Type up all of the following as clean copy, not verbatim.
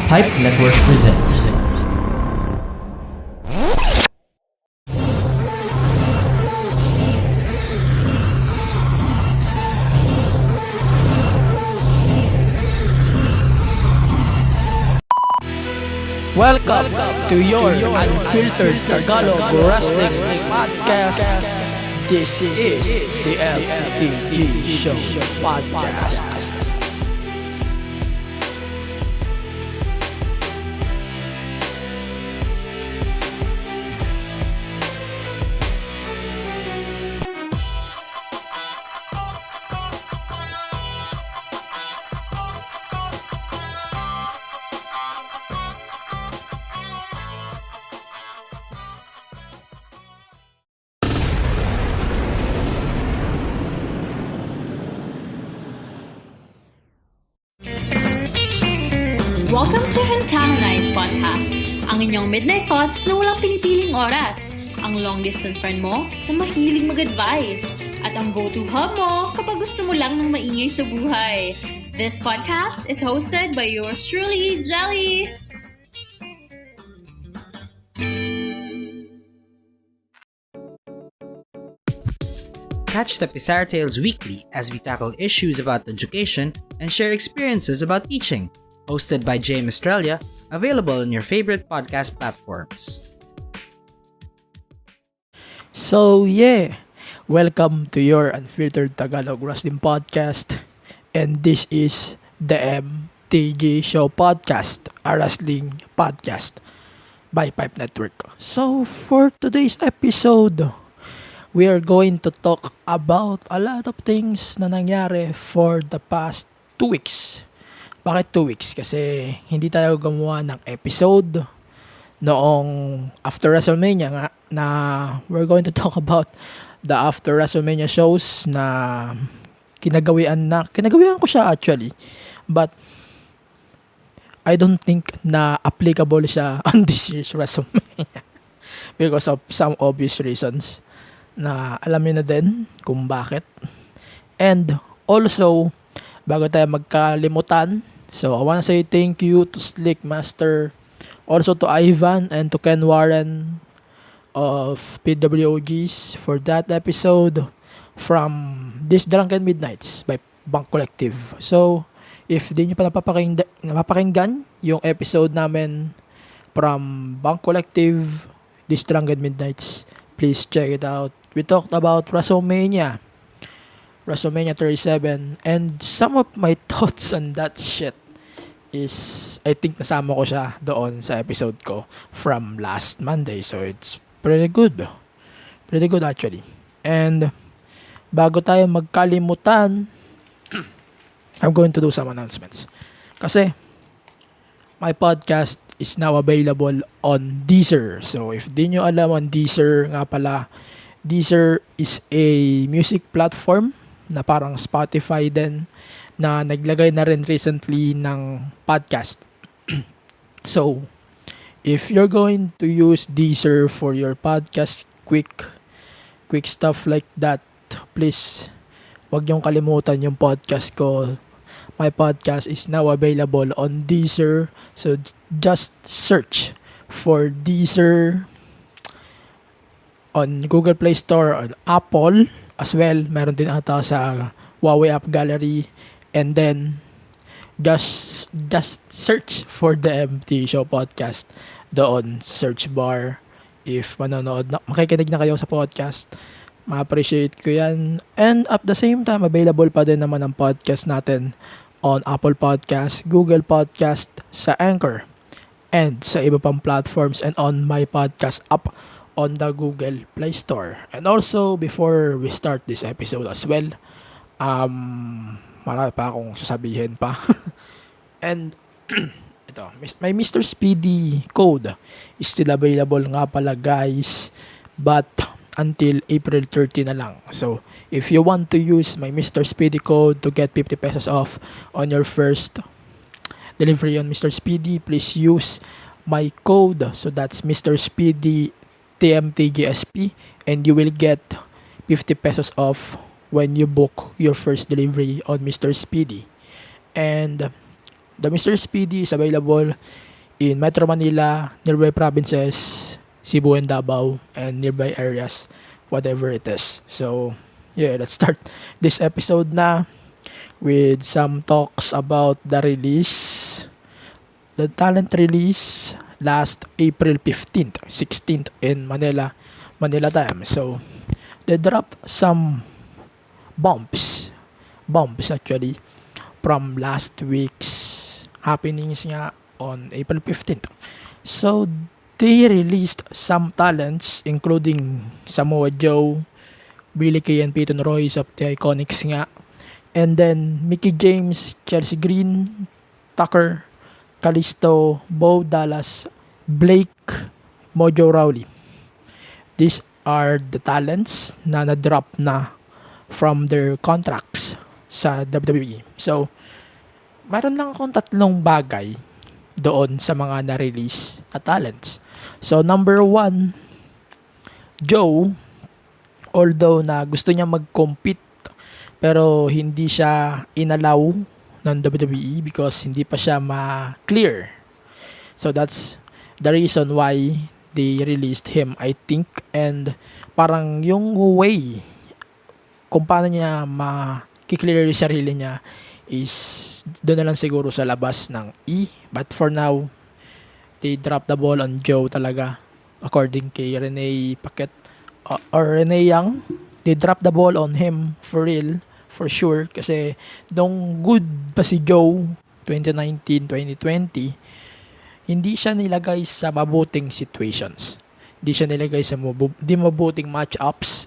Pipe Network presents. Welcome to your unfiltered Tagalog Wrestling Podcast. This is the LTG Show Podcast. Welcome to Hintano Nights Podcast, ang inyong midnight thoughts na walang pinipiling oras, ang long-distance friend mo na mahilig mag-advise, at ang go-to hub mo kapag gusto mo lang ng maingay sa buhay. This podcast is hosted by yours truly, Jelly! Catch the Pizarra Tales weekly as we tackle issues about education and share experiences about teaching. Hosted by James Australia, available on your favorite podcast platforms. So welcome to your unfiltered Tagalog Wrestling Podcast, and this is the MTG Show Podcast, a wrestling podcast by Pipe Network. So for today's episode, we are going to talk about a lot of things na nangyari for the past 2 weeks. Bakit 2 weeks? Kasi hindi tayo gumawa ng episode noong after WrestleMania nga, na we're going to talk about the after WrestleMania shows na kinagawian ko siya actually, but I don't think na applicable siya on this year's WrestleMania because of some obvious reasons na alam niyo na din kung bakit. And also, bago tayo magkalimutan, so I wanna say thank you to Slick Master, also to Ivan and to Ken Warren of PWOGs for that episode from This Drunken Midnights by Bank Collective. So, if di nyo pa napapakinggan yung episode namin from Bank Collective, This Drunken Midnights, please check it out. We talked about WrestleMania 37, and some of my thoughts on that shit is, I think nasama ko siya doon sa episode ko from last Monday, so it's pretty good actually. And bago tayo magkalimutan, I'm going to do some announcements kasi my podcast is now available on Deezer. So if di nyo alam, on Deezer nga pala, Deezer is a music platform na parang Spotify din, na naglagay na rin recently ng podcast. So, if you're going to use Deezer for your podcast, quick stuff like that, please, wag niyong kalimutan yung podcast ko. My podcast is now available on Deezer. So, just search for Deezer on Google Play Store, on Apple as well. Meron din ata sa Huawei App Gallery. And then, just search for the MT Show Podcast doon sa search bar. If makikinig na kayo sa podcast, ma-appreciate ko yan. And at the same time, available pa din naman ang podcast natin on Apple Podcast, Google Podcast, sa Anchor, and sa iba pang platforms, and on my podcast app on the Google Play Store. And also, before we start this episode as well, marami pa akong sasabihin pa. And ito, my Mr. Speedy code is still available nga pala, guys, but until April 30 na lang. So, if you want to use my Mr. Speedy code to get 50 pesos off on your first delivery on Mr. Speedy, please use my code. So, that's Mr. Speedy TMTGSP, and you will get 50 pesos off when you book your first delivery on Mr. Speedy. And The Mr. Speedy is available in Metro Manila, nearby provinces, Cebu and Davao, and nearby areas, whatever it is. So, yeah, let's start this episode na with some talks about the talent release last April 15th, 16th in Manila time. So, they dropped some bombs actually from last week's happenings nga on April 15th. So, they released some talents including Samoa Joe, Billy Kay and Peyton Royce of the Iconics nga, and then Mickey James, Chelsea Green, Tucker, Kalisto, Bo Dallas, Blake, Mojo Rawley. These are the talents na na-drop na from their contracts sa WWE. So, meron lang akong tatlong bagay doon sa mga na-release na talents. So, number 1, Joe, although na gusto niya mag-compete pero hindi siya inalaw ng WWE because hindi pa siya ma-clear. So that's the reason why they released him, I think. And parang yung way kung paano niya ma-clear yung sarili niya is doon na lang siguro sa labas ng E. But for now, they dropped the ball on Joe talaga. According kay Renee Paquette or Renee Young, they dropped the ball on him for real, for sure. Kasi nung good pa si Joe 2019, 2020, hindi siya nilagay sa mabuting situations. Hindi siya nilagay sa di mabuting matchups.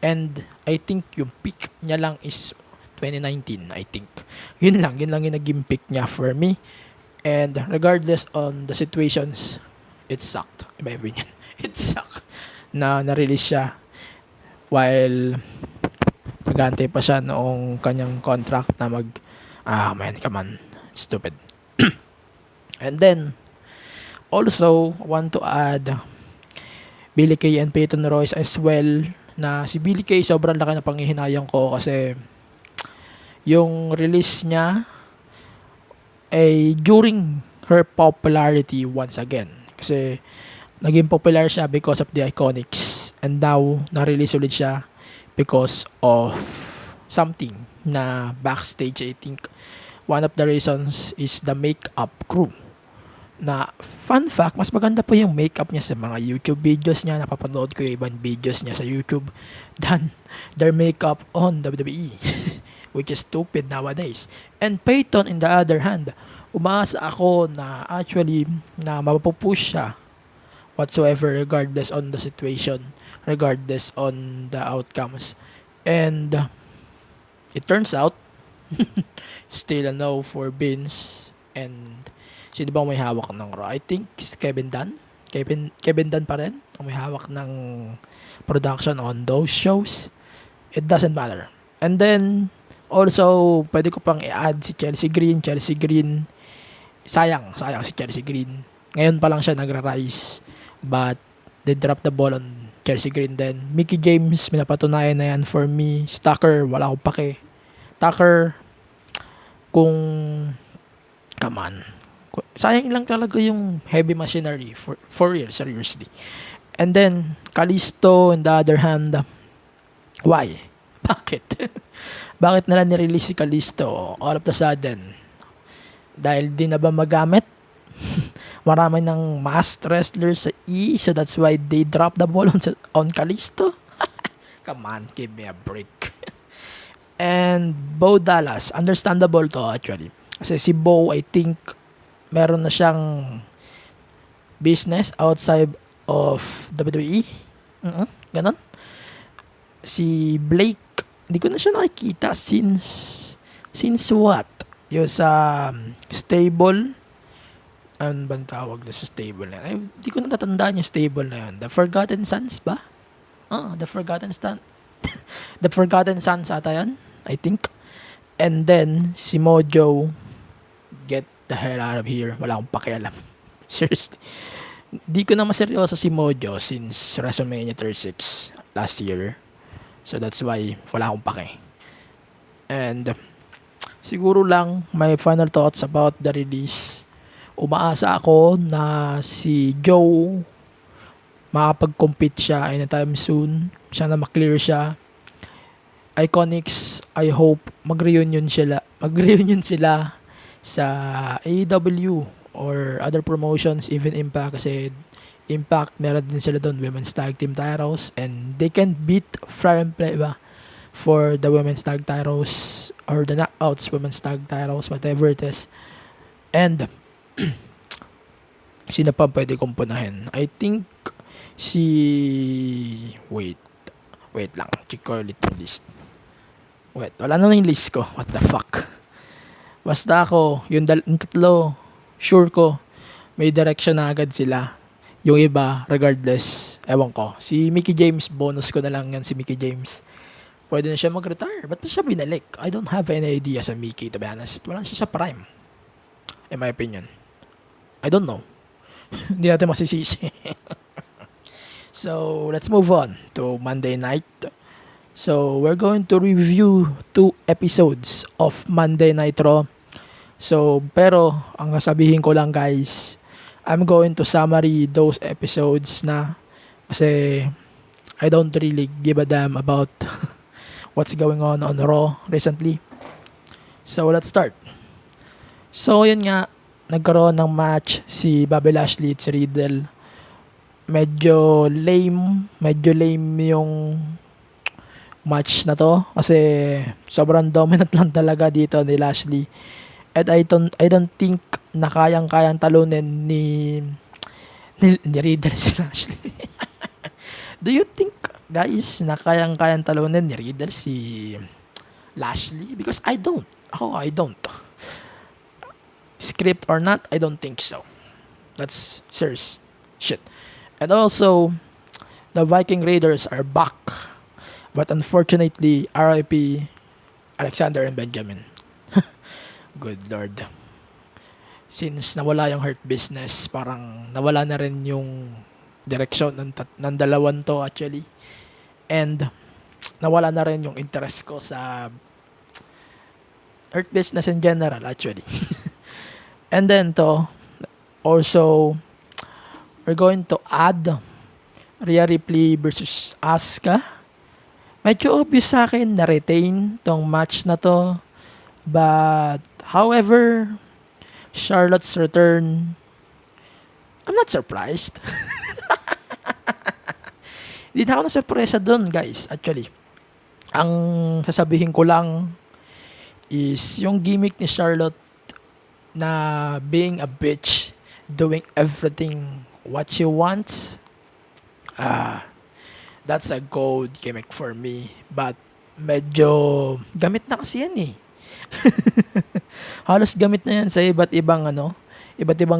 And I think yung peak niya lang is 2019, I think. Yun lang yung naging peak niya for me. And regardless on the situations, it sucked. In my opinion, it sucked na na-release siya while nagantay pa siya noong kanyang contract na man, come on, stupid. And then, also, want to add Billy Kay and Peyton Royce as well, na si Billy Kay sobrang laki na panghihinayang ko kasi yung release niya ay during her popularity once again. Kasi naging popular siya because of the Iconics, and now na-release ulit siya because of something na backstage. I think one of the reasons is the makeup crew. Na fun fact, mas maganda pa yung makeup niya sa mga YouTube videos niya. Napapanood ko yung ibang videos niya sa YouTube than their makeup on WWE. Which is stupid nowadays. And Peyton, in the other hand, umaasa ako na actually na mapapupush siya whatsoever, regardless on the situation, regardless on the outcomes. And it turns out still a no for Vince. And sino ba may hawak ng Raw? I think Kevin Dunn. Kevin Dunn pa rin ang may hawak ng production on those shows. It doesn't matter. And then also, pwede ko pang i-add si Chelsea Green. Sayang si Chelsea Green. Ngayon pa lang siya nagra-rise. But they dropped the ball on Chelsea Green then. Mickey James, minapatunayan na yan for me. Si Tucker, wala akong pake. Tucker, come on. Sayang lang talaga yung heavy machinery. For real, seriously. And then, Kalisto, on the other hand, why? Bakit? Bakit nila nirelease si Kalisto all of a sudden? Dahil di na ba magamit? Marami ng masked wrestlers sa E, so that's why they drop the ball on Kalisto. Come on, give me a break. And Bo Dallas, understandable to actually. Kasi si Bo, I think, meron na siyang business outside of WWE. Ganon. Si Blake, hindi ko na siya nakikita since what? Yung sa stable. Ano bang tawag na sa stable na yun? Hindi ko na natandaan yung stable na yun. The Forgotten Sons ba? The Forgotten Sons. The Forgotten Sons ata yan, I think. And then, si Mojo, get the hell out of here. Wala akong pakialam. Seriously. Di ko na maseryoso si Mojo since WrestleMania 36 last year. So that's why wala akong pake. And Siguro lang my final thoughts about the release. Umaasa ako na si Joe makapag-compete siya anytime soon. Siya na maklear siya. Iconics, I hope mag-reunion sila. Mag-reunion sila sa AEW or other promotions, even Impact, kasi Impact meron din sila doon women's tag team titles and they can beat Fire and Play ba for the women's tag titles or the knockouts women's tag titles, whatever it is. And sino pa pwede kong punahin? I think si wait lang, check ko ulit yung list. Wait, wala na yung list ko. What the fuck? Basta ako, yung tatlo, sure ko, may direction na agad sila. Yung iba, regardless, ewan ko. Si Mickey James, bonus ko na lang yan si Mickey James. Pwede na siya mag-retire. Ba't pa siya binalik? I don't have any idea sa Mickey, to be honest. Wala siya sa prime. In my opinion. I don't know. Hindi natin masisisi. So, let's move on to Monday night. So, we're going to review 2 episodes of Monday Night Raw. So, pero, ang sasabihin ko lang guys, I'm going to summary those episodes na kasi I don't really give a damn about what's going on Raw recently. So, let's start. So, yun nga, nagkaroon ng match si Bobby Lashley at si Riddle. Medyo lame yung match na to kasi sobrang dominant lang talaga dito ni Lashley. And I don't think na kayang talunin ni Riddle si Lashley. Do you think guys na kayang talunin ni Riddle si Lashley? Because I don't. I don't. Script or not, I don't think so. That's serious shit. And also, the Viking Raiders are back. But unfortunately, RIP Alexander and Benjamin. Good Lord. Since nawala yung Hurt Business, parang nawala na rin yung direction ng dalawan to actually. And nawala na rin yung interest ko sa Hurt Business in general actually. And then to, also, we're going to add Rhea Ripley versus Asuka. Medyo obvious sa akin na retain tong match na to. But, however, Charlotte's return, I'm not surprised. Hindi na ako na-surpresa dun, guys, actually. Ang sasabihin ko lang is yung gimmick ni Charlotte na being a bitch, doing everything what she wants, that's a gold gimmick for me. But medyo gamit na kasi yan eh. Halos gamit na yan sa iba't ibang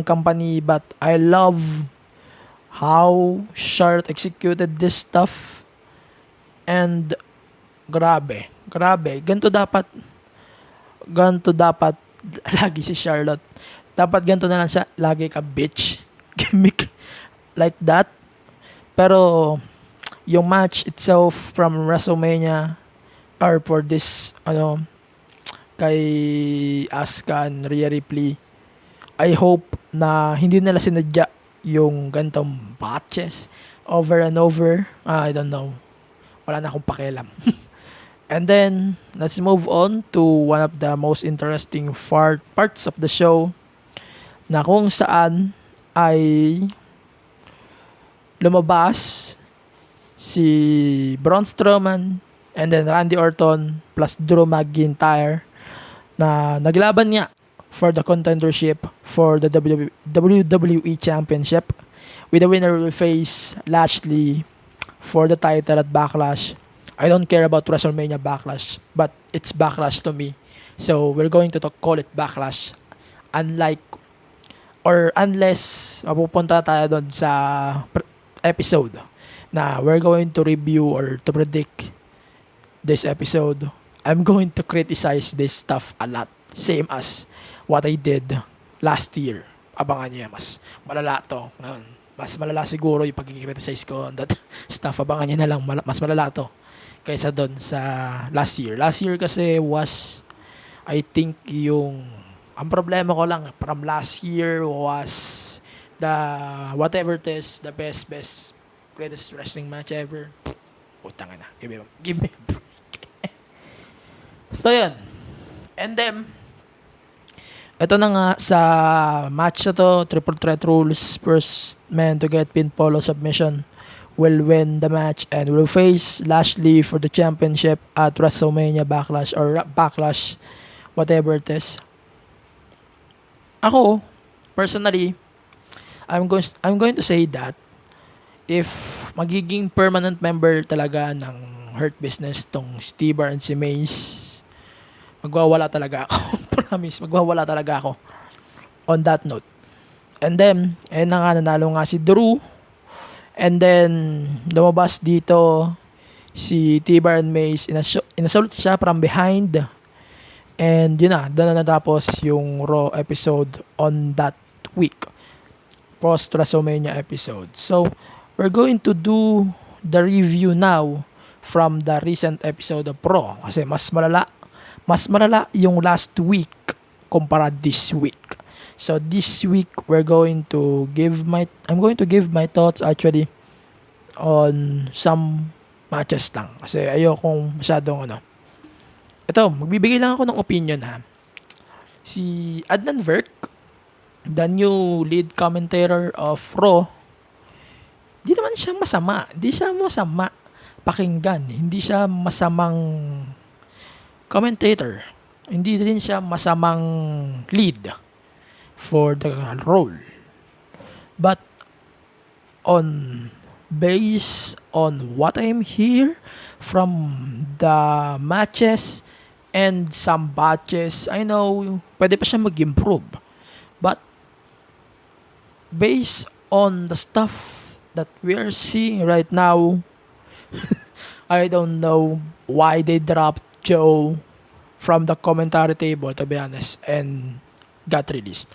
company. But I love how Charlotte executed this stuff. And grabe. Ganto dapat lagi si Charlotte. Dapat ganito na lang siya, lagi ka bitch. Gimmick like that. Pero yung match itself from WrestleMania or for this kay Asuka and Rhea Ripley, I hope na hindi nila sinadya yung gantong batches over and over. I don't know. Wala na akong pakialam. And then, let's move on to one of the most interesting parts of the show na kung saan ay lumabas si Braun Strowman and then Randy Orton plus Drew McIntyre na naglaban nga for the contendership for the WWE Championship, with the winner will face Lashley for the title at Backlash. I don't care about WrestleMania Backlash, but it's Backlash to me. So we're going to call it Backlash. Unless mapupunta tayo doon sa episode na we're going to review or to predict this episode, I'm going to criticize this stuff a lot. Same as what I did last year. Abangan nyo yan. Mas malala to. Mas malala siguro yung pag-criticize ko on that stuff. Abangan nyo na lang. Mas malala to kaysa doon sa last year. Last year kasi was I think ang problema ko lang from last year was the whatever it is, the best greatest wrestling match ever. Putang na. Give me a break. So yun. And then ito na nga sa match na to, triple threat rules. First man to get pinfall or submission will win the match and will face Lashley for the championship at WrestleMania Backlash or Backlash, whatever it is. Ako, personally, I'm going to say that if magiging permanent member talaga ng Hurt Business tong Steve and si Mace, magwawala talaga ako. Promise, magwawala talaga ako on that note. And then, ayun na nga, nanalo nga si Drew. And then, lumabas dito si T-Bar and Mace. Inassault siya from behind. And yun na, doon na natapos yung Raw episode on that week. Post-WrestleMania episode. So, we're going to do the review now from the recent episode of Raw. Kasi mas malala yung last week kumpara this week. So this week I'm going to give my thoughts actually on some matches lang kasi ayokong masyadong Ito, magbibigay lang ako ng opinion ha. Si Adnan Virk, the new lead commentator of Raw, hindi naman siya masama. Hindi siya masama pakinggan. Hindi siya masamang commentator. Hindi din siya masamang lead for the role. But based on what I'm hear from the matches and some batches, I know pwede pa siya mag-improve. But based on the stuff that we are seeing right now, I don't know why they dropped Joe from the commentary table, to be honest, and got released.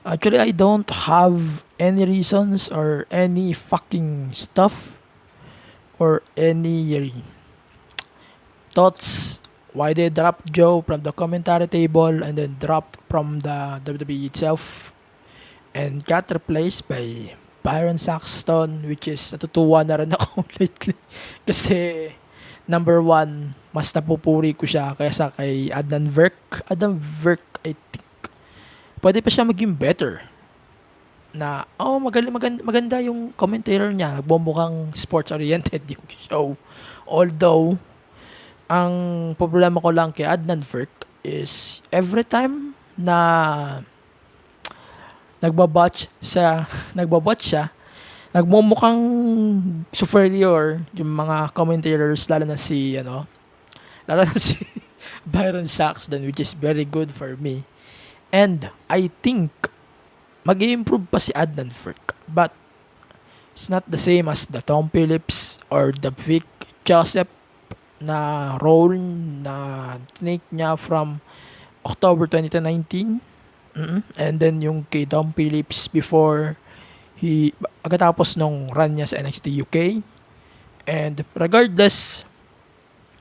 Actually, I don't have any reasons or any fucking stuff or any thoughts why they dropped Joe from the commentary table and then dropped from the WWE itself and got replaced by Byron Saxton, which is natutuwa na rin ako lately kasi number one, mas napupuri ko siya kaysa kay Adnan Virk. Adnan Virk, I think, pwede pa siya maging better. Na, maganda yung commentator niya. Nagbomukhang sports-oriented yung show. Although, ang problema ko lang kay Adnan Virk is every time na nagbabotch siya, nagmumukhang superior yung mga commentators, lalo na si Byron Saxton, which is very good for me. And I think mag-i-improve pa si Adnan Virk, but it's not the same as the Tom Phillips or the Vic Joseph na role na tinake niya from October 2019. And then yung kay Tom Phillips before agad-tapos nung run niya sa NXT UK. And regardless,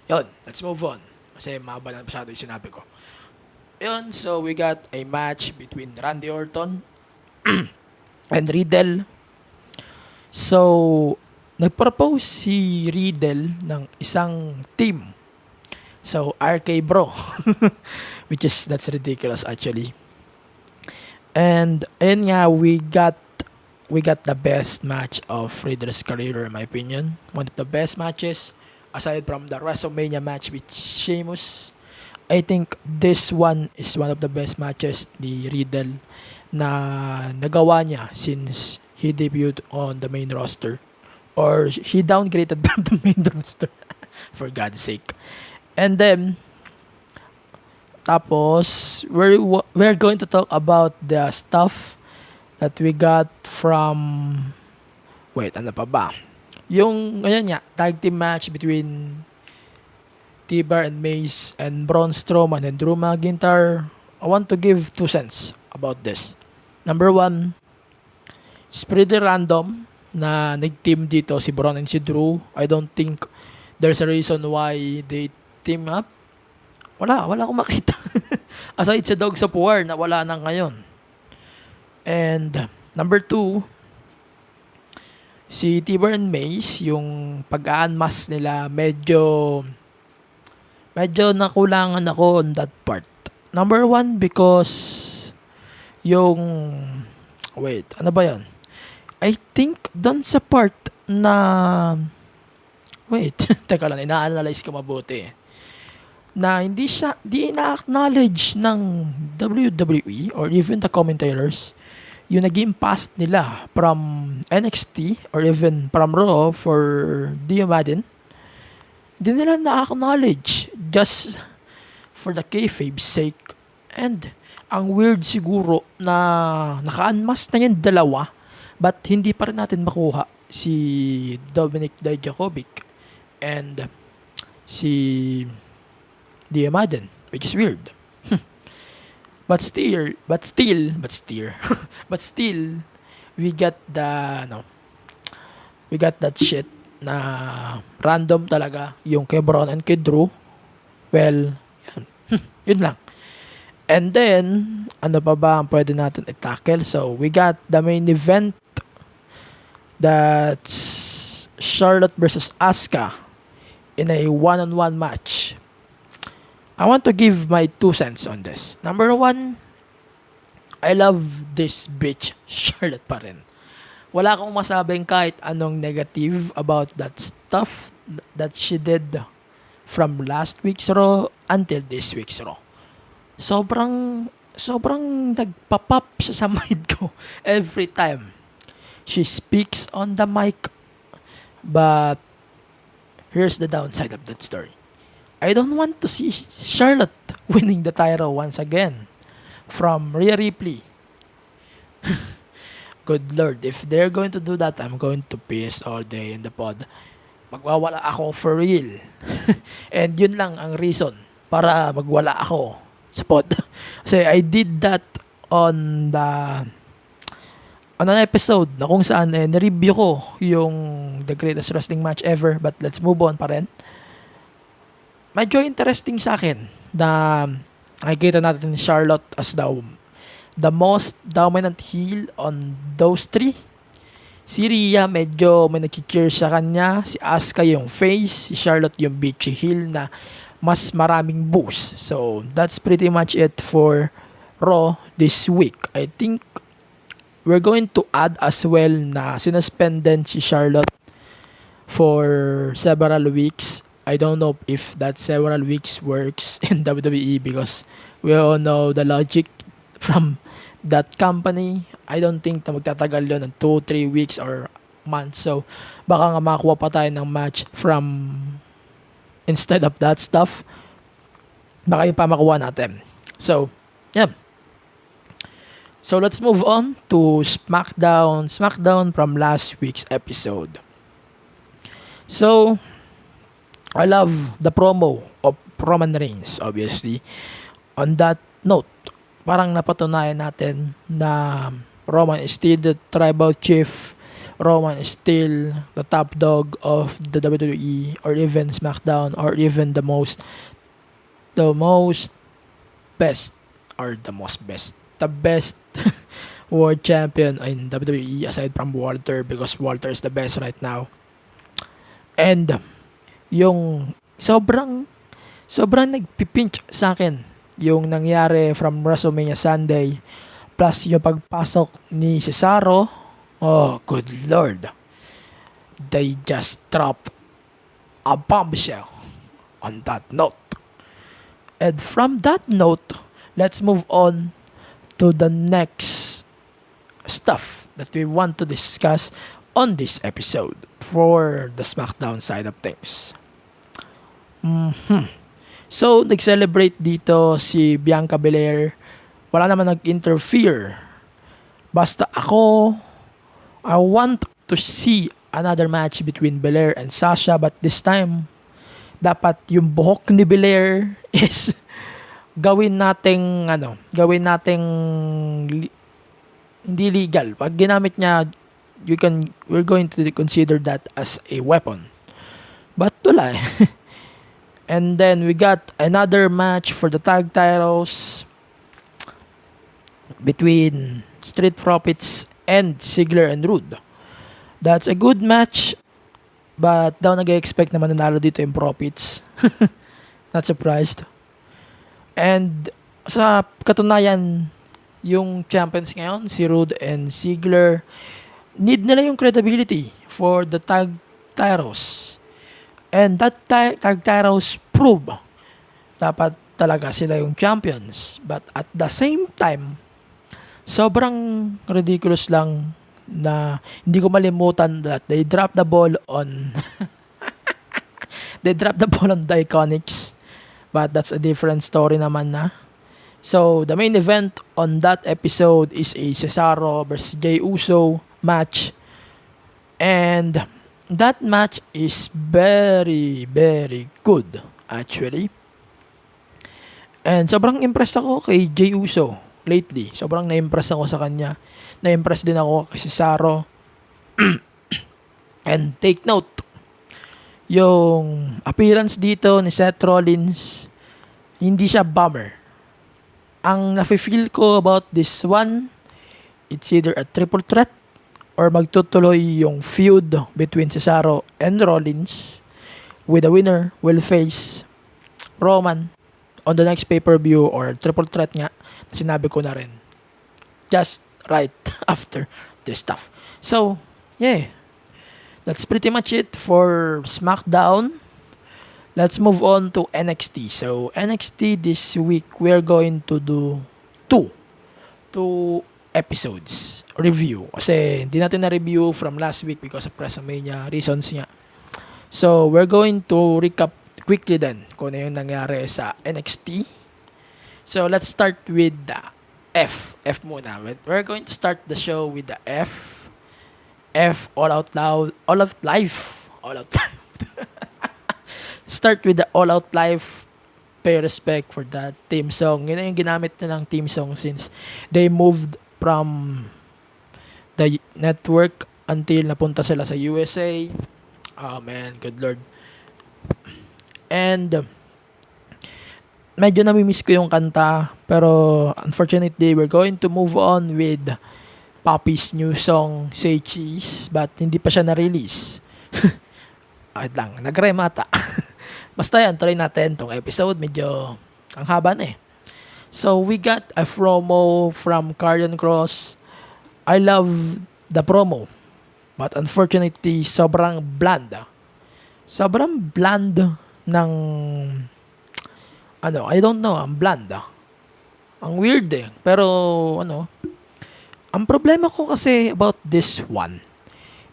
yun, let's move on. Kasi mahaba na masyado yung sinabi ko. Yun, so we got a match between Randy Orton and Riddle. So, nag-propose si Riddle ng isang team. So, RK Bro. Which is, that's ridiculous actually. And ayun nga, we got the best match of Riddle's career in my opinion. One of the best matches aside from the WrestleMania match with Sheamus. I think this one is one of the best matches ni Riddle na nagawa niya since he debuted on the main roster or he downgraded from the main roster for God's sake. And then tapos, we're going to talk about the stuff that we got from... Wait, ano pa ba? Yung, ngayon nga, tag team match between T-Bar and Mace and Braun Strowman and Drew McIntyre. I want to give 2 cents about this. Number 1, it's pretty random na nag-team dito si Braun and si Drew. I don't think there's a reason why they team up. wala akong makita. Aside sa Dogs of War na wala na ngayon. And number 2, si Tiber and Mace, yung pag-unmask nila, medyo nakulangan ako on that part. Number 1, because yung, wait, ano ba yan? I think doon sa part na, wait, teka lang, ina-analyze ko mabuti. Na di na-acknowledge ng WWE or even the commentators yung naging past nila from NXT or even from Raw for Madden. Hindi nila na-acknowledge just for the kayfabe's sake. And ang weird siguro na naka-unmask na yung dalawa but hindi pa rin natin makuha si Dominic Dijakovic and si Madden, which is weird. but still, we got that shit na random talaga yung kay Braun and kay Drew. Well, yun lang. And then, ano pa ba ang pwede natin i-tackle? So, we got the main event. That's Charlotte versus Asuka in a one-on-one match. I want to give my 2 cents on this. Number 1, I love this bitch Charlotte pa rin. Wala akong masabing kahit anong negative about that stuff that she did from last week's Raw until this week's Raw. Sobrang nagpa-pop siya sa mind ko every time she speaks on the mic. But here's the downside of that story. I don't want to see Charlotte winning the title once again from Rhea Ripley. Good Lord, if they're going to do that, I'm going to piss all day in the pod. Magwawala ako for real. And yun lang ang reason para magwala ako sa pod. Kasi I did that on an episode na kung saan na-review ko yung the greatest wrestling match ever, but let's move on pa rin. Medyo interesting sa akin na nakikita natin ni Charlotte as the most dominant heel on those 3. Si Rhea medyo may nagkikure sa kanya, si Asuka yung face, si Charlotte yung bitchy heel na mas maraming boost. So that's pretty much it for Raw this week. I think we're going to add as well na sinuspended si Charlotte for several weeks. I don't know if that several weeks works in WWE because we all know the logic from that company. I don't think na magtatagal yun ng 2-3 weeks or months. So, baka nga makakuha pa tayo ng match from instead of that stuff. Baka yung pa makuha natin. So, yeah. So, let's move on to SmackDown. SmackDown from last week's episode. So, I love the promo of Roman Reigns, obviously. On that note, parang napatunayan natin na Roman is still the tribal chief. Roman is still the top dog of the WWE or even SmackDown or even the most best world champion in WWE aside from Walter, because Walter is the best right now. And yung sobrang nagpipinch sa akin yung nangyari from WrestleMania Sunday plus yung pagpasok ni Cesaro. Oh, good Lord. They just dropped a bombshell on that note. And from that note, let's move on to the next stuff that we want to discuss on this episode for the SmackDown side of things. So, nag-celebrate dito si Bianca Belair. Wala naman nag-interfere. Basta ako, I want to see another match between Belair and Sasha, but this time, dapat yung buhok ni Belair is gawin nating hindi legal. Pag ginamit niya, we're going to consider that as a weapon. But wala eh. And then we got another match for the tag titles between Street Profits and Ziggler and Rude. That's a good match, but daw nag-expect naman nanalo dito yung Profits. Not surprised. And sa katunayan, yung champions ngayon, si Rude and Ziggler, need nila yung credibility for the tag titles. And that tag titles prove dapat talaga sila yung champions. But at the same time, sobrang ridiculous lang na hindi ko malimutan that they dropped the ball on they dropped the ball on the Iconics. But that's a different story naman na. So, the main event on that episode is a Cesaro versus Jey Uso match. And that match is very, very good, actually. And sobrang impressed ako kay Jey Uso lately. Sobrang na-impress ako sa kanya. Na-impress din ako kay Cesaro. And take note, yung appearance dito ni Seth Rollins, hindi siya bummer. Ang nafe-feel ko about this one, it's either a triple threat or magtutuloy yung feud between Cesaro and Rollins, with the winner will face Roman on the next pay-per-view, or triple threat nga, sinabi ko na rin. Just right after this stuff. So, yeah. That's pretty much it for SmackDown. Let's move on to NXT. So, NXT this week, we're going to do two episodes review. Kasi hindi natin na-review from last week because of WrestleMania reasons nga. So, we're going to recap quickly then kung ano yung nangyari sa NXT. So, let's start with the F. F muna. We're going to start the show with the F. F, All Out Loud, All Out Life. All Out Life. Start with the All Out Life. Pay respect for that theme song. Yun na yung ginamit nilang theme song since they moved from the network until napunta sila sa USA. Oh man, good lord. And medyo namimiss ko yung kanta, pero unfortunately we're going to move on with Poppy's new song Say Cheese, but hindi pa siya na-release. Wait lang, nagremata. Basta yan, tuloy natin tong episode. Medyo ang haba na eh. So, we got a promo from Karrion Kross. I love the promo. But unfortunately, sobrang bland. Sobrang bland ng I don't know, ang bland. Ang weird eh. Pero, ang problema ko kasi about this one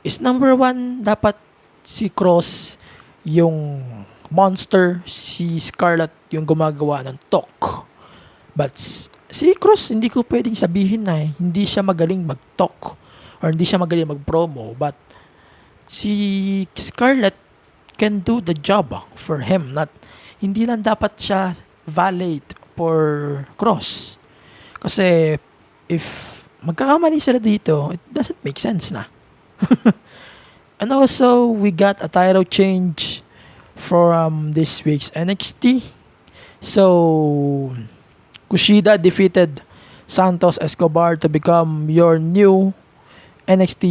is number one, dapat si Kross yung monster, si Scarlett yung gumagawa ng talk. But si Kross, hindi ko pwedeng sabihin na hindi siya magaling mag-talk or hindi siya magaling mag-promo. But si Scarlett can do the job for him. Hindi lang dapat siya valet for Kross. Kasi if magkakamali sila dito, it doesn't make sense na. And also, we got a title change from this week's NXT. So, Kushida defeated Santos Escobar to become your new NXT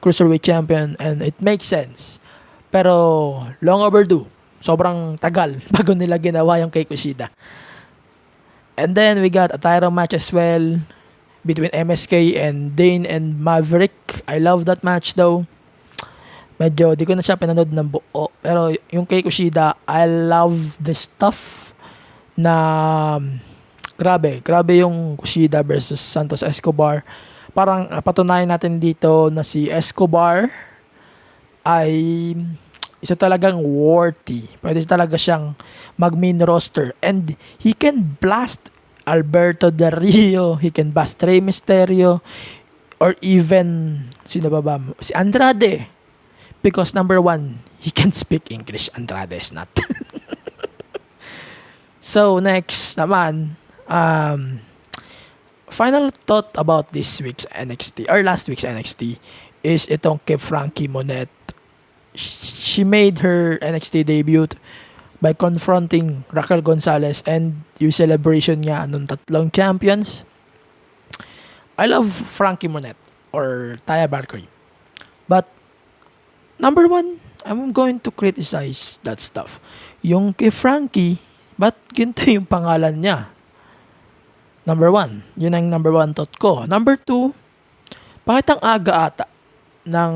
Cruiserweight Champion, and it makes sense. Pero, long overdue. Sobrang tagal bago nila ginawa yung kay Kushida. And then, we got a title match as well between MSK and Dane and Maverick. I love that match though. Medyo, di ko na siya pinanood ng buo. Pero, yung kay Kushida, I love the stuff na grabe yung Kushida versus Santos Escobar. Parang patunayan natin dito na si Escobar ay isa talagang worthy. Pwede talaga siyang mag-main roster. And he can blast Alberto Del Rio. He can blast Rey Mysterio. Or even, sino ba? Si Andrade. Because number one, he can speak English. Andrade is not. So, next naman, final thought about this week's NXT, or last week's NXT, is itong kay Frankie Monet. She made her NXT debut by confronting Raquel Gonzalez and yung celebration niya nung tatlong champions. I love Frankie Monet or Taya Valkyrie. But number one, I'm going to criticize that stuff. Yung kay Frankie, ba't ginto yung pangalan niya? Number one, yun ang number one thought ko. Number two, bakit ang aga ata ng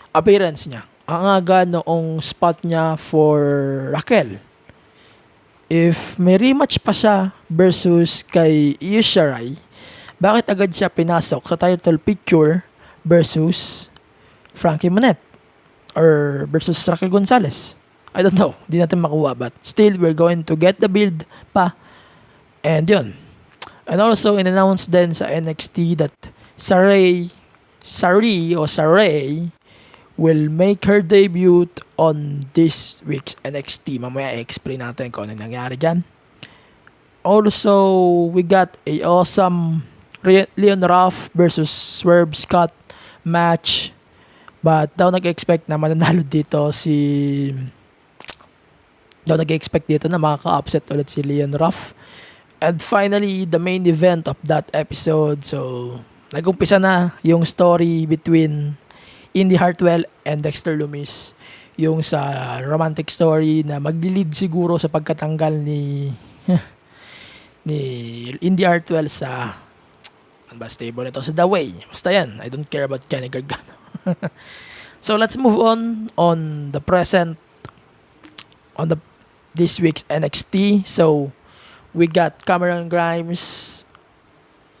appearance niya? Ang aga noong spot niya for Raquel. If may rematch pa siya versus kay Io Shirai, bakit agad siya pinasok sa title picture versus Frankie Monet or versus Raquel Gonzalez? I don't know. Di natin makuha, but still, we're going to get the build pa. And yun. And also, in-announce din sa NXT that Saray will make her debut on this week's NXT. Mamaya i-explain natin kung ano nangyari dyan. Also, we got a awesome Leon Ruff versus Swerve Scott match. But daw nag-expect na mananalo dito na makaka-upset ulit si Leon Ruff. And finally, the main event of that episode. So, nag-umpisa na yung story between Indy Hartwell and Dexter Lumis. Yung sa romantic story na maglilid siguro sa pagkatanggal ni Indy Hartwell sa stable nito sa The Way. Basta yan. I don't care about Johnny Gargano. So let's move on the present on this week's NXT. So we got Cameron Grimes.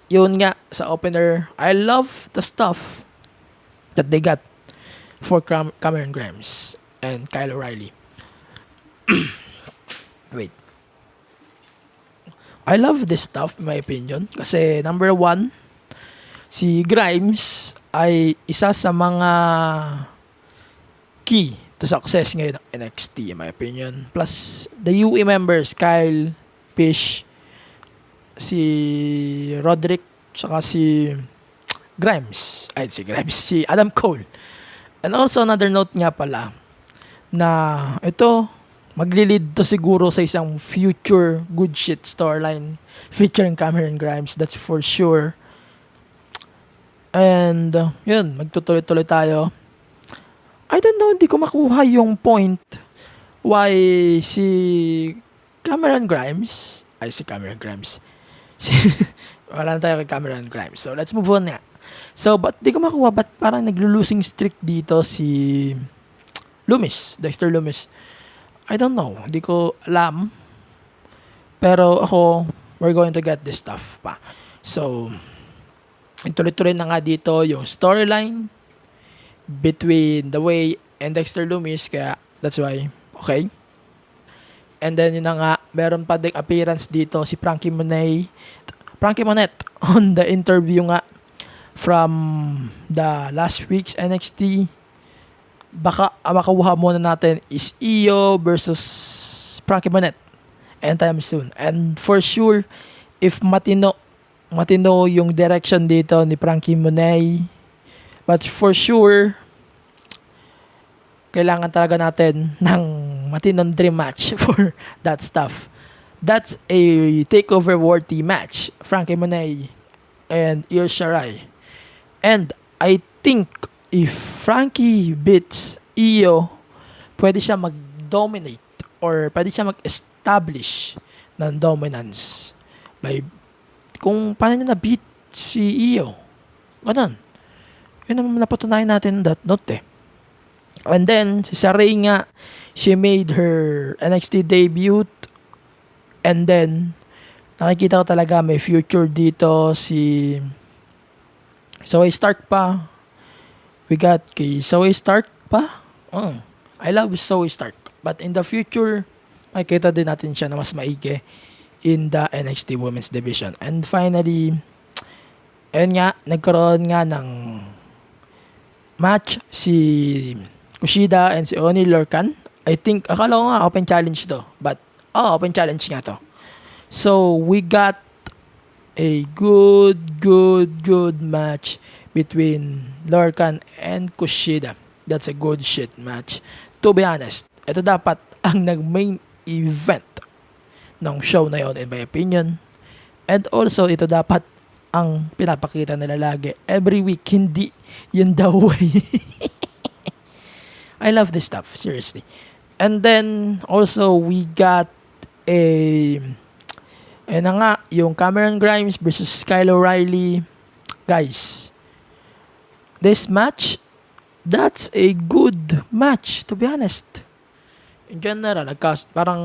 Yun nga sa opener. I love the stuff that they got for Cameron Grimes and Kyle O'Reilly. Wait. I love this stuff in my opinion kasi number one, si Grimes ay isa sa mga key to success ngayon ng NXT in my opinion. Plus, the UE members, Kyle, Fish, si Roderick, saka si si Adam Cole. And also, another note nga pala, na ito, maglilid to siguro sa isang future good shit storyline featuring Cameron Grimes, that's for sure. And, yun, magtutuloy-tuloy tayo. I don't know, hindi ko makuha yung point why si Cameron Grimes, wala na tayo kay Cameron Grimes. So, let's move on nga. So, but di ko makuha, ba't parang naglo-losing streak dito si Dexter Lumis. I don't know, di ko alam. Pero ako, we're going to get this stuff pa. So, ituloy-tuloy na nga dito yung storyline between The Way and Dexter Lumis, kaya that's why, okay. And then yun na nga, meron pa ding appearance dito si Frankie Monet on the interview nga from the last week's NXT. Baka makakuha muna natin is Io versus Frankie Monet anytime soon. And for sure, if matino yung direction dito ni Frankie Monet, but for sure, kailangan talaga natin ng matinong dream match for that stuff. That's a takeover worthy match. Frankie Monet and Io Shirai. And I think if Frankie beats Io, pwede siya mag-dominate or pwede siya mag-establish ng dominance by kung paano niya na-beat si Io. Ganun. Yun naman napatunayan natin that note eh. And then, si Saray nga, she made her NXT debut. And then, nakikita ko talaga may future dito si Zoe Stark pa. We got kay Zoe Stark pa. I love Zoe Stark. But in the future, makikita din natin siya na mas maigi in the NXT Women's Division. And finally, ayun nga, nagkaroon nga ng match si Kushida and si Oni Lorcan. I think, akala ko nga open challenge to. But, open challenge nga to. So, we got a good match between Lorcan and Kushida. That's a good shit match. To be honest, ito dapat ang nag-main event ng show na yon in my opinion. And also, ito dapat ang pinapakita nila lagi. Every week, hindi yun the way. I love this stuff, seriously. And then, also, we got na nga, yung Cameron Grimes versus Kyle O'Reilly. Guys, this match, that's a good match, to be honest. In general, parang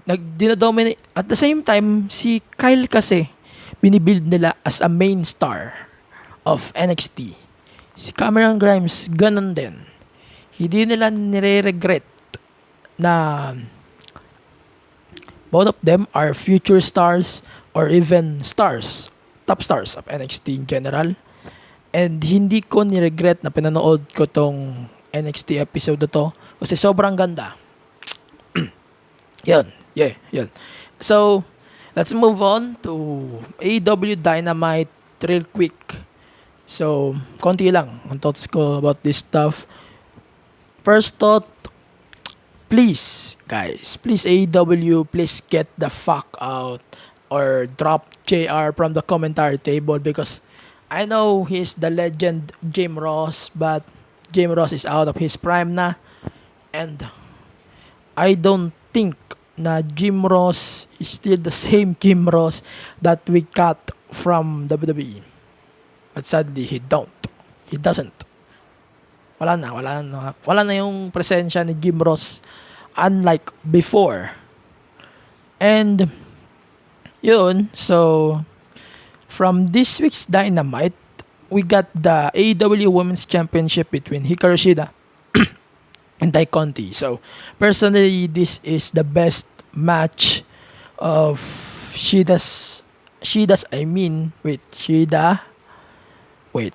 dinadominate. At the same time, si Kyle kasi, binibuild nila as a main star of NXT. Si Cameron Grimes, ganun din. Hindi nila nire-regret na both of them are future stars or even stars, top stars of NXT in general. And hindi ko niregret na pinanood ko tong NXT episode na to kasi sobrang ganda. Yun. So, let's move on to AEW Dynamite real quick. So, konti lang ang thoughts ko about this stuff. First thought, please, guys, please AEW, please get the fuck out or drop JR from the commentary table because I know he's the legend Jim Ross, but Jim Ross is out of his prime na. And I don't think na Jim Ross is still the same Jim Ross that we got from WWE. But sadly, he doesn't. Wala na yung presensya ni Jim Ross unlike before. And yun, so from this week's Dynamite, we got the AEW Women's Championship between Hikaru Shida and Tai Conti. So, personally, this is the best match of Shida's, Shida. Wait.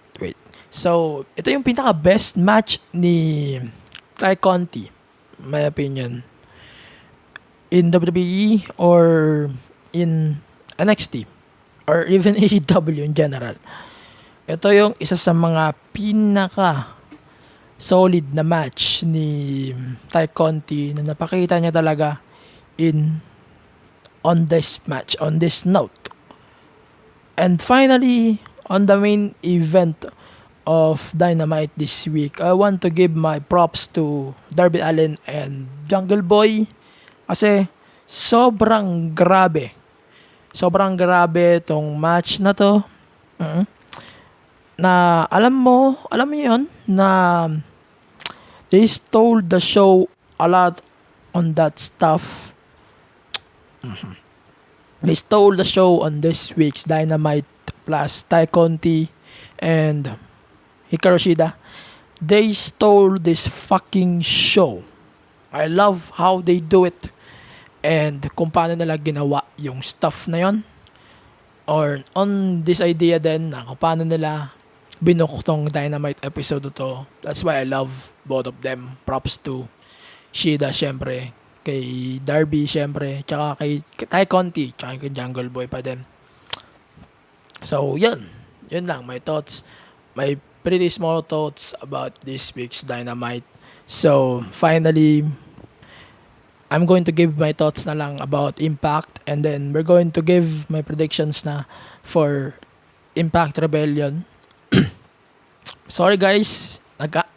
So, ito yung pinaka-best match ni Tai Conti, my opinion. In WWE or in NXT or even AEW in general. Ito yung isa sa mga pinaka solid na match ni Tai Conti na napakita niya talaga on this match, on this note. And finally, on the main event of Dynamite this week, I want to give my props to Darby Allin and Jungle Boy kasi sobrang grabe tong match na to. Na alam mo yun na they stole the show a lot on that stuff. They stole the show on this week's Dynamite plus Tai Conti and Hikaru Shida. They stole this fucking show. I love how they do it and kung paano nila ginawa yung stuff na yon or on this idea din na kung paano nila binook tong Dynamite episode to. That's why I love both of them. Props to Shida syempre, kay Darby syempre, tsaka kay Tai Conti, tsaka kay Jungle Boy pa din. So yun lang my thoughts, my pretty small thoughts about this week's Dynamite. So finally, I'm going to give my thoughts na lang about Impact and then we're going to give my predictions na for Impact Rebellion. Sorry guys,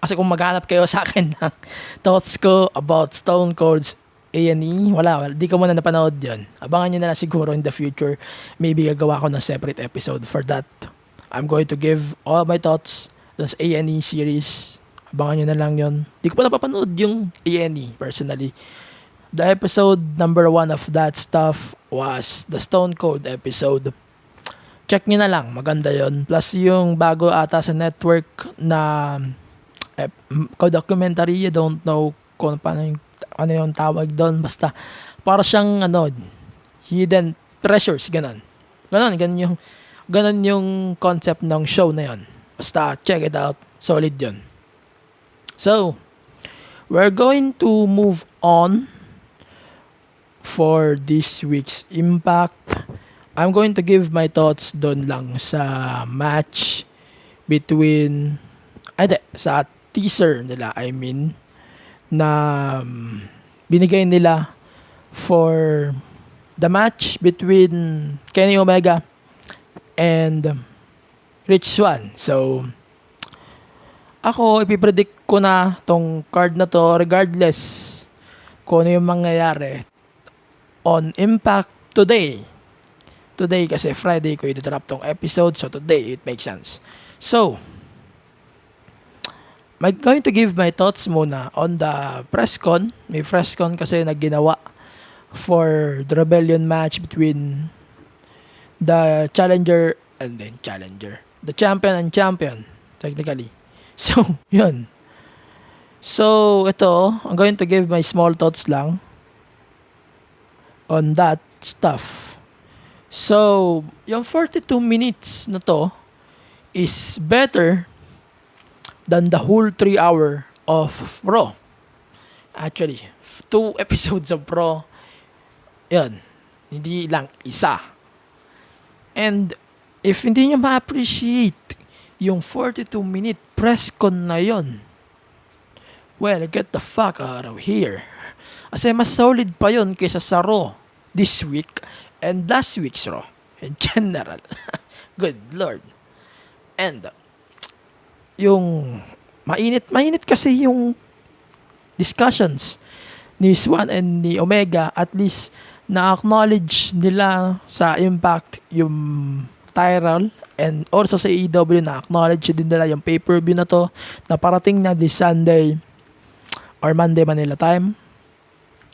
kasi kung maghanap kayo sa akin ng thoughts ko about Stone Cold's A&E, wala, di ko muna napanood yun. Abangan nyo na lang siguro in the future. Maybe gagawa ko ng separate episode for that. I'm going to give all my thoughts dun sa A&E series. Abangan nyo na lang yun. Di ko pa napapanood yung A&E personally. The episode number 1 of that stuff was the Stone Cold episode. Check nyo na lang, maganda yon. Plus yung bago ata sa network na documentary, I don't know kung ano yung tawag doon. Basta para siyang hidden treasures, ganun yung concept ng show na yon. Basta check it out, solid yon. So, we're going to move on for this week's Impact. I'm going to give my thoughts doon lang sa match between sa teaser nila, na binigay nila for the match between Kenny Omega and Rich Swann. So, ako, ipipredict ko na tong card na to regardless kung ano yung mangyayari on Impact today. Today kasi Friday ko i-drop tong episode, so today it makes sense. So, I'm going to give my thoughts muna on the press con. May press con kasi na ginawa for the Rebellion match between the challenger and then challenger. The champion and champion, technically. So, yun. So, ito, I'm going to give my small thoughts lang on that stuff. So, yung 42 minutes na to is better than the whole 3 hour of Raw. Actually, 2 episodes of Raw. Yun. Hindi lang isa. And if hindi nyo ma-appreciate yung 42-minute press con na yun, well, get the fuck out of here. Kasi mas solid pa yun kaysa sa Raw this week and last week's Raw in general. Good Lord. And yung mainit kasi yung discussions ni Swann and ni Omega, at least na-acknowledge nila sa Impact yung title, and also sa AEW na-acknowledge din nila yung pay-per-view na to na parating na this Sunday or Monday Manila time.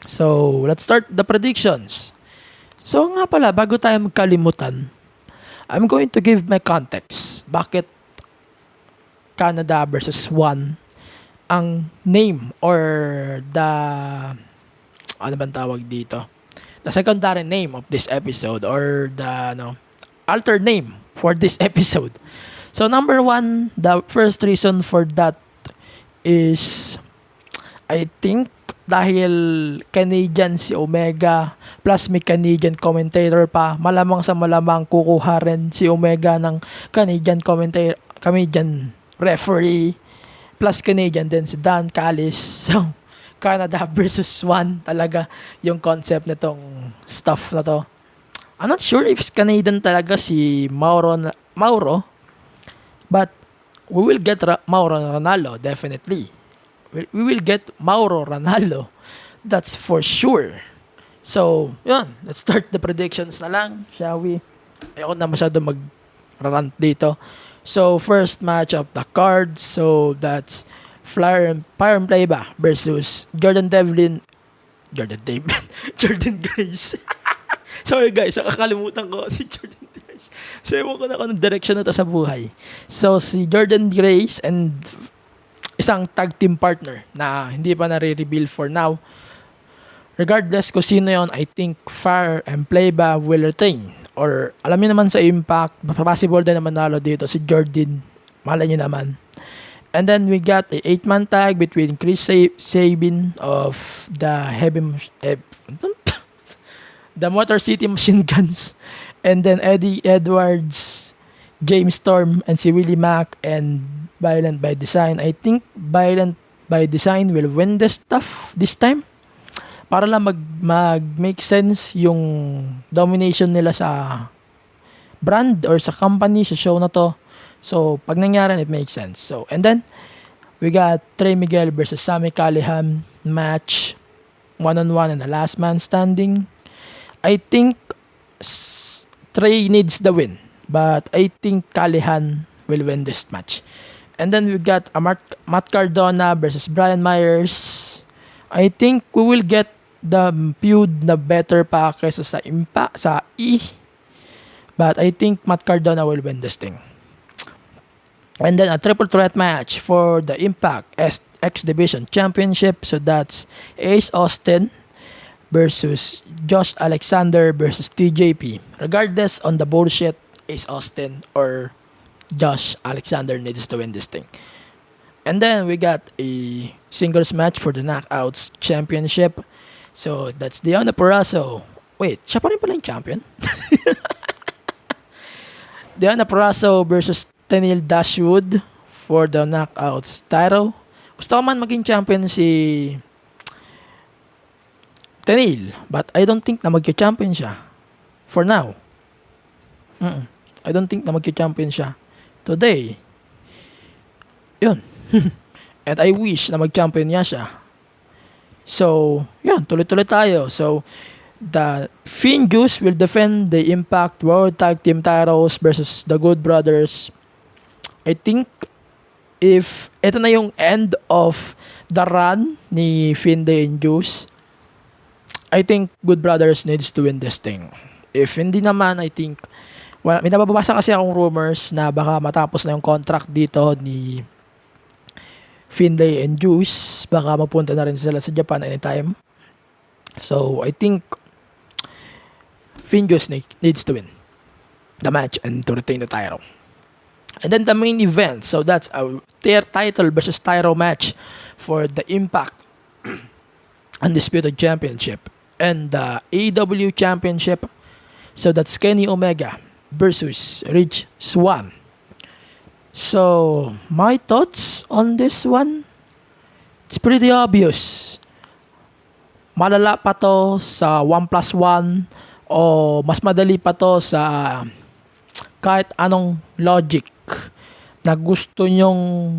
So, let's start the predictions. So nga pala, bago tayo magkalimutan, I'm going to give my context. Bakit Canada versus Swann ang name or the ano bang tawag dito? The secondary name of this episode or the alter name for this episode. So number one, the first reason for that is I think dahil Canadian si Omega plus may Canadian commentator pa, malamang sa malamang kukuha rin si Omega ng Canadian referee plus Canadian din si Dan Callis. So Canada versus Swann talaga yung concept nitong stuff na to. I'm not sure if Canadian talaga si Mauro, but we will get Mauro Ranallo definitely. We will get Mauro Ranallo. That's for sure. So, yun. Let's start the predictions na lang, shall we? Ayoko na masyado mag-rant dito. So, first match of the card. So, that's Fire and Play versus Jordan Grace. Sorry guys, nakakalimutan ko si Jordan Grace. So, ewan ko na kung direction na to sa buhay. So, si Jordan Grace and isang tag team partner na hindi pa nare-reveal for now. Regardless kung sino yon, I think Fire and Play will retain. Or alam niyo naman sa Impact, possible din naman nalo dito si Jordan. Malay niyo naman. And then we got a 8-man tag between Chris Sabin of the the Motor City Machine Guns, and then Eddie Edwards, James Storm, and si Willie Mack and Violent by Design. I think Violent by Design will win this stuff this time. Para lang mag-make sense yung domination nila sa brand or sa company, sa show na to. So, pag nangyari, it makes sense. So, and then, we got Trey Miguel versus Sami Callihan match, 1-on-1 and the last man standing. I think Trey needs the win, but I think Callihan will win this match. And then we got Matt Cardona versus Brian Myers. I think we will get the feud na better pa kaysa sa Impact, sa E. But I think Matt Cardona will win this thing. And then a triple threat match for the Impact X Division Championship. So that's Ace Austin versus Josh Alexander versus TJP. Regardless on the bullshit, Ace Austin or Josh Alexander needs to win this thing. And then we got a singles match for the Knockouts Championship. So that's Deonna Purrazzo. Wait, siya pa rin pala yung champion? Deonna Purrazzo versus Tenille Dashwood for the Knockouts title. Gusto ko man maging champion si Tenil, but I don't think na magka-champion siya. For now. I don't think na magka-champion siya. Today. Yun. And I wish na mag-champion niya siya. So, yun. Tuloy-tuloy tayo. So, the Fingus will defend the Impact World Tag Team titles versus the Good Brothers. I think if ito na yung end of the run ni Finday and Juice, I think Good Brothers needs to win this thing. If hindi naman, I think may nababasa kasi akong rumors na baka matapos na yung contract dito ni Finlay and Juice. Baka mapunta na rin sila sa Japan anytime. So, I think Fingus needs to win the match and to retain the title. And then the main event. So, that's a title versus title match for the Impact Undisputed Championship and the AEW Championship. So that's Kenny Omega versus Rich Swann. So my thoughts on this one, it's pretty obvious. Malala pa to sa 1+1 o mas madali pa to sa kahit anong logic na gusto nyong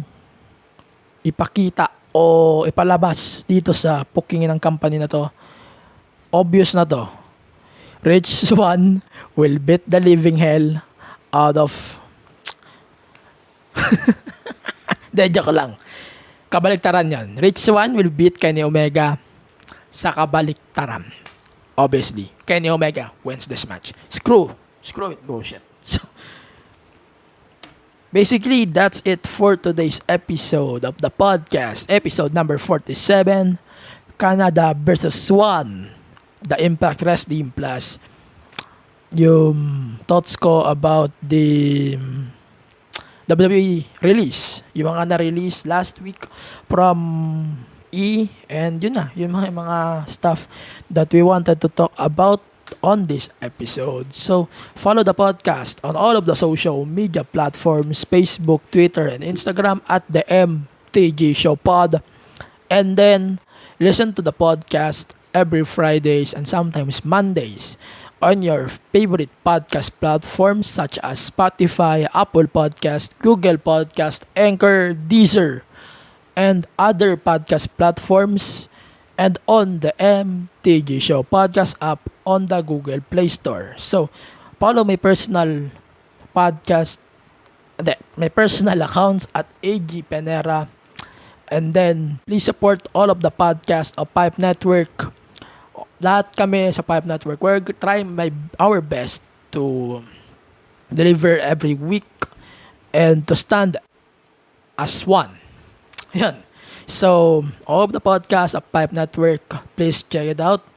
ipakita o ipalabas dito sa pukingin ng company na to. Obvious na to. Rich Swann will beat the living hell out of de, joke lang. Kabaliktaran yan. Rich Swann will beat Kenny Omega sa kabaliktaran. Obviously, Kenny Omega wins this match. Screw it, bullshit. So, basically, that's it for today's episode of the podcast. Episode number 47, Canada versus Swann. The Impact Wrestling Plus. Yung thoughts ko about the WWE release. Yung mga na-release last week from E. And yun na. Yung mga stuff that we wanted to talk about on this episode. So, follow the podcast on all of the social media platforms, Facebook, Twitter, and Instagram at the MTG Show Pod. And then, listen to the podcast every Fridays and sometimes Mondays on your favorite podcast platforms such as Spotify, Apple Podcast, Google Podcast, Anchor, Deezer, and other podcast platforms, and on the MTG Show Podcast app on the Google Play Store. So, follow my personal podcast, my personal accounts at AG Penera, and then please support all of the podcasts of Pipe Network. Lahat kami sa Pipe Network, we're trying our best to deliver every week and to stand as one. Yan. So, all of the podcasts of Pipe Network, please check it out.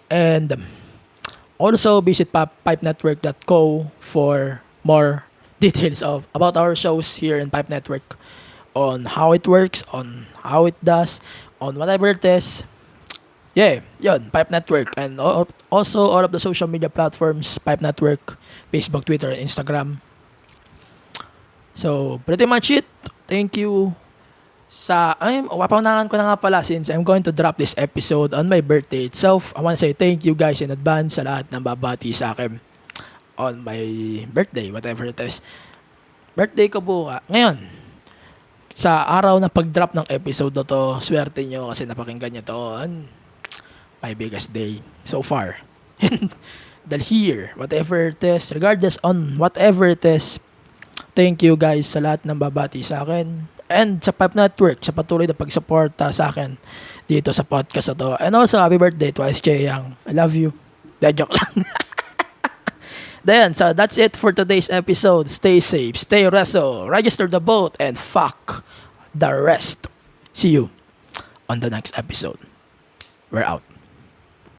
And also visit pipenetwork.co for more details about our shows here in Pipe Network, on how it works, on how it does, on whatever it is. Yeah, yun, Pipe Network. And also all of the social media platforms, Pipe Network, Facebook, Twitter, and Instagram. So, pretty much it. Thank you. Wapanangan ko na nga pala, since I'm going to drop this episode on my birthday itself. I want to say thank you guys in advance sa lahat ng babati sa akin on my birthday, whatever it is. Birthday ko buka. Ngayon, sa araw na pag-drop ng episode na to, swerte nyo kasi napakinggan nyo to on my biggest day so far. And dahil here, whatever it is, regardless on whatever it is, thank you guys sa lahat ng babati sa akin. And sa Pipe Network, sa patuloy na pag-suporta sa akin dito sa podcast na to. And also, happy birthday to SJ Young. I love you. Joke lang. Then, so that's it for today's episode. Stay safe, stay wrestle, register the vote, and fuck the rest. See you on the next episode. We're out.